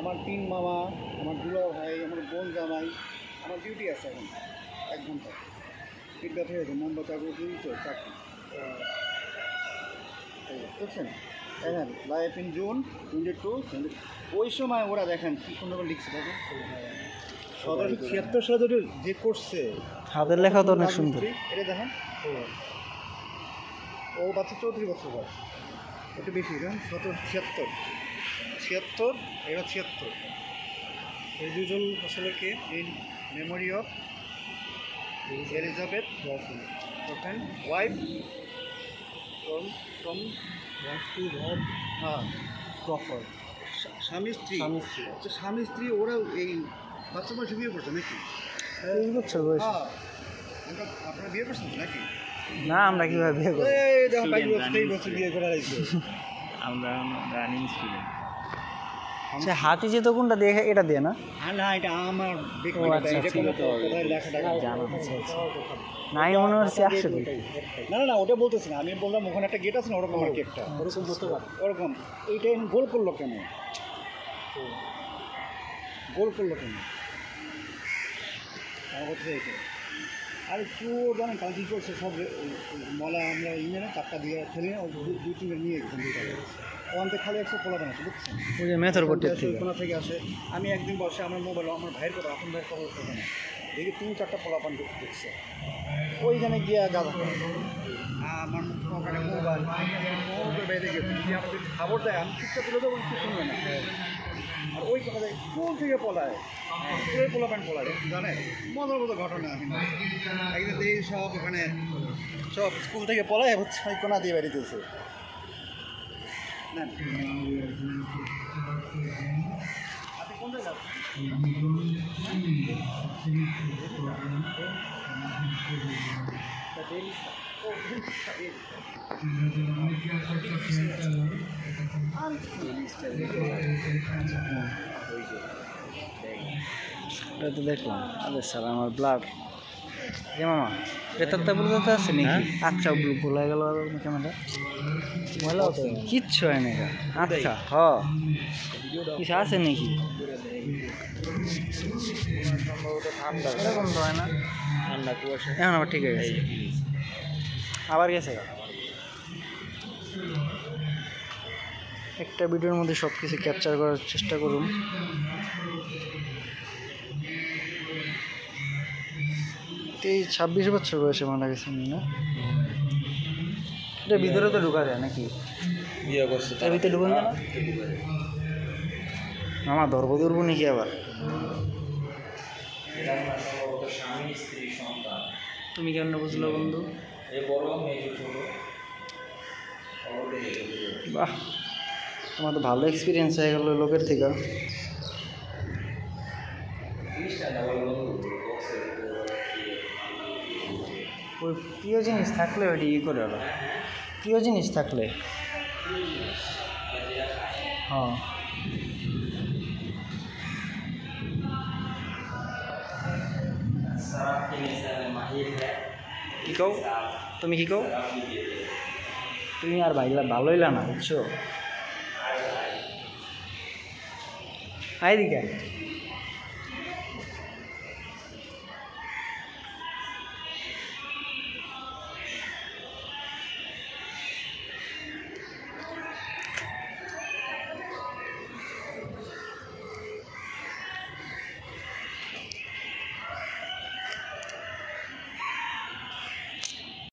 আমার 3 মামা, আমার দুলা ভাই, আমার বোন জামাই, আমার ডিউটি আছে এখন 1 ঘন্টা। পেট ব্যথা হয়েছে, মোমবাতি আগে দিই তো চাকরি বুঝছেন। দেখেন লাইফ ইন জুন 22, ওই সময় ওরা দেখেন কি সুন্দর করে লিখছে। দেখেন 1776 সালে যে করছে, হাতের লেখা তো অনেক সুন্দর। এটা দেখেন ও বাচ্চা 34 বছর বয়স, একটু বেশি। দেখেন 1776, এটা 76। এই দুজন আসলে কে? In memory of Elizabeth open wife from হ্যাঁ ক্রফোর্ড। স্বামী স্ত্রী। আচ্ছা, স্বামী স্ত্রী ওরা এই বাচ্চা বয়সে বিয়ে করছে নাকি? 23 বছর বয়স। হ্যাঁ, আপনারা বিয়ে করছেন নাকি? না, আমরা কিভাবে বিয়ে করব? এই দেখো 22 বছর বিয়ে করে রাখছে। আমরা রানিং স্টুডেন্ট। আচ্ছা, হাতি যে তো কোনটা দিয়ে, এটা দিয়ে না? না, এটা আমার ও আচ্ছা, এটা কোনো কোথায় লেখাটা জানা আছে। নাই মনে হচ্ছে আসলে। না ওটা বলতেছি না, আমি বললাম ওখানে একটা গেট আছে না, ওরকম গেটটা ওরকম। এইটা গোল করলো কেন? গোল করলো কেন আমার কথা এইটা। আর একটু জানেন কাল কী করছে, সব মলা আমরা ইঞ্জিনে চাপটা দিয়ে ফেলে দুই তিনটে নিয়ে গেছেন দুইটা। ওখান থেকে খালি 100 পোলা বানাচ্ছে বুঝছেন। ওই যে মেথর পট্টি কোনা থেকে আসে। আমি একদিন বসে আমার মোবাইল, আমার ভাইয়ের কথা, আপন ভাইয়ের খবর থাকে না, দেখি 3-4টা পোলাপান দেখছে ওইখানে গিয়ে গাঁদা আমার ওখানে মোবাইল বেঁধে গেছে। যদি আমাদের খবর দেয় আমি চুপটা তুলে দেবো, কিছু শুনবে না। আর ওই কথা কোন থেকে পলায়, ওই পোলাপান পলায় জানেন, মজার মতো ঘটনা। আমি একদিন এই সব ওখানে সব স্কুল থেকে পলায় হচ্ছে ওই কোনা দিয়ে বেরিয়েছে। না আপনি কোন জায়গায় এটা তো দেখলাম। আরে স্যার, আমার ব্লাড যে মামা প্রেতাত্তা বলতে আছে নাকি? আচ্ছা, ভুলে গেল ক্যামেরা, ময়লা আছে, কিচ্ছু হয় না এটা। আচ্ছা কিছু আছে নাকি? এরকম তো হয় না, ঠান্ডা কুয়াশা। এখন আবার ঠিক হয়ে গেছে, আবার গেছে। একটা ভিডিওর মধ্যে সব কিছু ক্যাপচার করার চেষ্টা করুন। এই 26 বছর বয়সে মারা গেছে না? এটা ভিতরে তো ঢুকা যায় নাকি? বিয়ে করছে এর ভিতরে ঢুকুন না? আমার ধরবো নাকি আবার? স্বামী স্ত্রী সন্তান। তুমি কেমন বুঝলো বন্ধু? এই বড় মেয়ে ছোট। বাহ, তোমার তো ভালো এক্সপিরিয়েন্স হয়ে গেল লোকের থেকে। ওই প্রিয় জিনিস থাকলে ওইটা ই করে হলো, প্রিয় জিনিস থাকলে। হ্যাঁ, কি কও তুমি? কি কও তুমি? আর ভালো হইলা না বুঝছো? আই দিকে